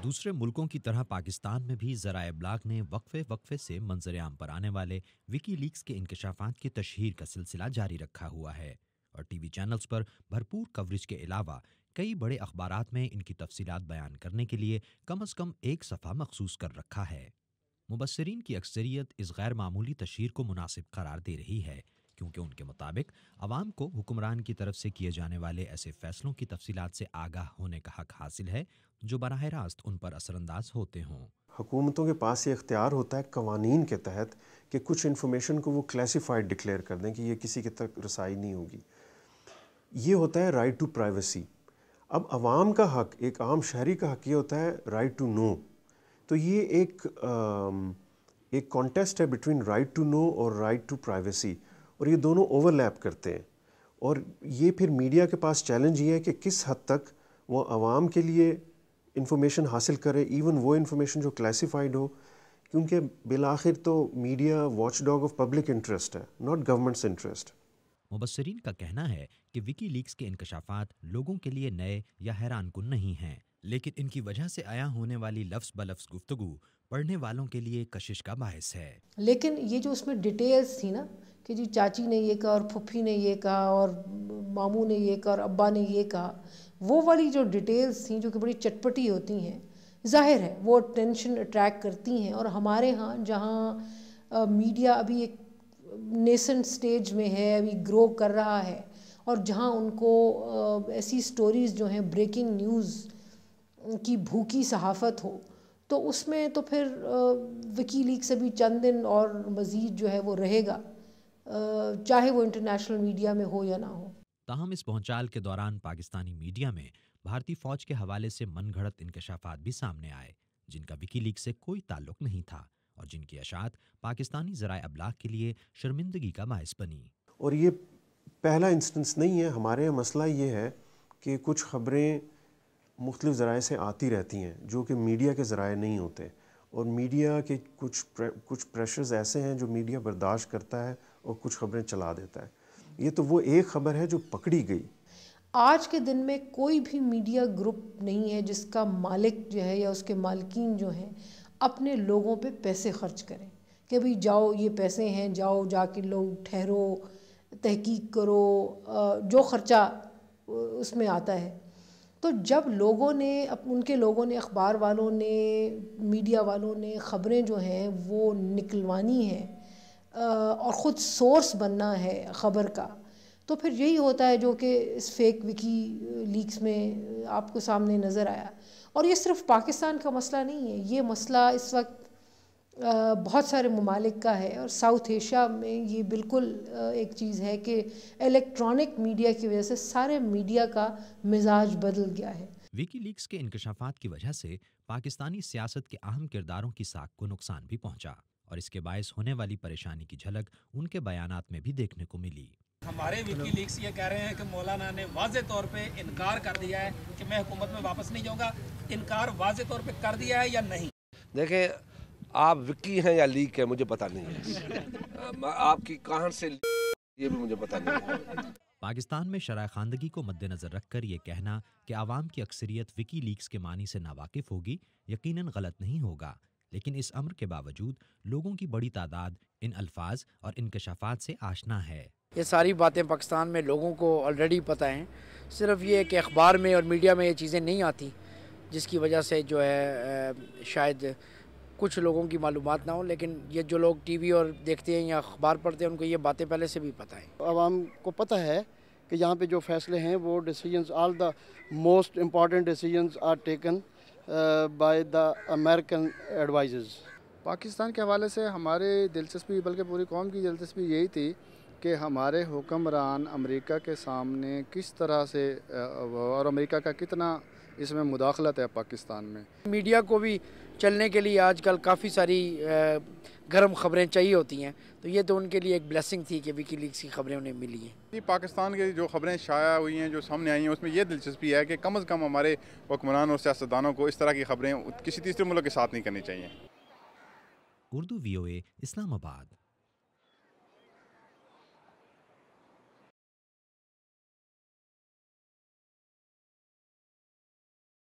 دوسرے ملکوں کی طرح پاکستان میں بھی ذرائع ابلاغ نے وقفے وقفے سے منظر عام پر آنے والے وکی لیکس کے انکشافات کی تشہیر کا سلسلہ جاری رکھا ہوا ہے اور ٹی وی چینلز پر بھرپور کوریج کے علاوہ کئی بڑے اخبارات میں ان کی تفصیلات بیان کرنے کے لیے کم از کم ایک صفحہ مخصوص کر رکھا ہے۔ مبصرین کی اکثریت اس غیر معمولی تشہیر کو مناسب قرار دے رہی ہے کیونکہ ان کے مطابق عوام کو حکمران کی طرف سے کیے جانے والے ایسے فیصلوں کی تفصیلات سے آگاہ ہونے کا حق حاصل ہے جو براہ راست ان پر اثر انداز ہوتے ہوں۔ حکومتوں کے پاس یہ اختیار ہوتا ہے قوانین کے تحت کہ کچھ انفارمیشن کو وہ کلیسیفائڈ ڈکلیئر کر دیں کہ یہ کسی کے تک رسائی نہیں ہوگی۔ یہ ہوتا ہے رائٹ ٹو پرائیویسی۔ اب عوام کا حق، ایک عام شہری کا حق یہ ہوتا ہے رائٹ ٹو نو۔ تو یہ ایک کانٹیسٹ ہے بٹوین رائٹ ٹو نو اور رائٹ ٹو پرائیویسی، اور یہ دونوں اوور لیپ کرتے ہیں۔ اور یہ پھر میڈیا کے پاس چیلنج یہ ہے کہ کس حد تک وہ عوام کے لیے انفارمیشن حاصل کرے، ایون وہ انفارمیشن جو کلاسیفائڈ ہو، کیونکہ بالآخر تو media watch dog of public interest ہے، ناٹ گورنمنٹس انٹرسٹ۔ مبصرین کا کہنا ہے کہ وکی لیکس کے انکشافات لوگوں کے لیے نئے یا حیران کن نہیں ہیں، لیکن ان کی وجہ سے عیاں ہونے والی لفظ بلفظ گفتگو پڑھنے والوں کے لیے کشش کا باعث ہے۔ لیکن یہ جو اس میں ڈیٹیلز تھی نا کہ جی چاچی نے یہ کہا اور پھپھی نے یہ کہا اور ماموں نے یہ کہا اور ابا نے یہ کہا، وہ والی جو ڈیٹیلز تھیں جو کہ بڑی چٹپٹی ہوتی ہیں، ظاہر ہے وہ ٹینشن اٹریکٹ کرتی ہیں۔ اور ہمارے ہاں جہاں میڈیا ابھی ایک نیسنٹ سٹیج میں ہے، ابھی گرو کر رہا ہے، اور جہاں ان کو ایسی سٹوریز جو ہیں بریکنگ نیوز کی بھوکی صحافت ہو، تو اس میں تو پھر وکی لیک سے بھی چند دن اور مزید جو ہے وہ رہے گا، چاہے وہ انٹرنیشنل میڈیا میں ہو یا نہ ہو۔ تاہم اس پہنچال کے دوران پاکستانی میڈیا میں بھارتی فوج کے حوالے سے من گھڑت انکشافات بھی سامنے آئے جن کا وکی لیک سے کوئی تعلق نہیں تھا اور جن کی اشاعت پاکستانی ذرائع ابلاغ کے لیے شرمندگی کا باعث بنی۔ اور یہ پہلا انسٹنس نہیں ہے، ہمارے یہاں مسئلہ یہ ہے کہ کچھ خبریں مختلف ذرائع سے آتی رہتی ہیں جو کہ میڈیا کے ذرائع نہیں ہوتے، اور میڈیا کے کچھ پریشرز ایسے ہیں جو میڈیا برداشت کرتا ہے اور کچھ خبریں چلا دیتا ہے۔ یہ تو وہ ایک خبر ہے جو پکڑی گئی۔ آج کے دن میں کوئی بھی میڈیا گروپ نہیں ہے جس کا مالک جو ہے یا اس کے مالکین جو ہیں اپنے لوگوں پہ پیسے خرچ کریں کہ بھئی جاؤ یہ پیسے ہیں، جاؤ جا کے لوگ ٹھہرو، تحقیق کرو، جو خرچہ اس میں آتا ہے۔ تو جب لوگوں نے ان کے لوگوں نے، اخبار والوں نے، میڈیا والوں نے خبریں جو ہیں وہ نکلوانی ہیں اور خود سورس بننا ہے خبر کا، تو پھر یہی ہوتا ہے جو کہ اس فیک وکی لیکس میں آپ کو سامنے نظر آیا۔ اور یہ صرف پاکستان کا مسئلہ نہیں ہے، یہ مسئلہ اس وقت بہت سارے ممالک کا ہے، اور ساؤتھ ایشیا میں یہ بالکل ایک چیز ہے کہ الیکٹرانک میڈیا کی وجہ سے سارے میڈیا کا مزاج بدل گیا ہے۔ وکی لیکس کے انکشافات کی وجہ سے پاکستانی سیاست کے اہم کرداروں کی ساکھ کو نقصان بھی پہنچا اور اس کے باعث ہونے والی پریشانی کی جھلک ان کے بیانات میں بھی دیکھنے کو ملی۔ ہمارے وکی لیکس یہ کہہ رہے ہیں کہ مولانا نے واضح طور پہ انکار کر دیا ہے کہ میں حکومت میں واپس نہیں جاؤں گا۔ انکار واضح طور پہ کر دیا ہے یا نہیں؟ دیکھیں، آپ وکی ہیں یا لیک ہے مجھے پتہ نہیں ہے، آپ کی کہاں سے یہ بھی مجھے پتہ نہیں ہے۔ پاکستان میں شرح خواندگی کو مد نظر رکھ کر یہ کہنا کہ عوام کی اکثریت وکی لیکس کے معنی سے ناواقف ہوگی یقیناً غلط نہیں ہوگا، لیکن اس امر کے باوجود لوگوں کی بڑی تعداد ان الفاظ اور انکشافات سے آشنا ہے۔ یہ ساری باتیں پاکستان میں لوگوں کو آلریڈی پتہ ہیں، صرف یہ کہ اخبار میں اور میڈیا میں یہ چیزیں نہیں آتی، جس کی وجہ سے جو ہے شاید کچھ لوگوں کی معلومات نہ ہوں، لیکن یہ جو لوگ ٹی وی اور دیکھتے ہیں یا اخبار پڑھتے ہیں ان کو یہ باتیں پہلے سے بھی پتہ ہیں۔ عوام کو پتہ ہے کہ یہاں پہ جو فیصلے ہیں وہ decisions, all the most important decisions are taken by the American advisors. Pakistan کے حوالے سے ہماری دلچسپی، بلکہ پوری قوم کی دلچسپی یہی تھی کہ ہمارے حکمران امریکہ کے سامنے کس طرح سے اور امریکہ کا کتنا اس میں مداخلت ہے پاکستان میں۔ میڈیا کو بھی چلنے کے لیے آج کل کافی ساری گرم خبریں چاہیے ہوتی ہیں، تو یہ تو ان کے لیے ایک بلیسنگ تھی کہ وکی لیکس کی خبریں انہیں ملی ہیں۔ پاکستان کی جو خبریں شائع ہوئی ہیں، جو سامنے آئی ہیں، اس میں یہ دلچسپی ہے کہ کم از کم ہمارے حکمران اور سیاستدانوں کو اس طرح کی خبریں کسی تیسرے ملک کے ساتھ نہیں کرنی چاہیے۔ اردو VOA اسلام آباد۔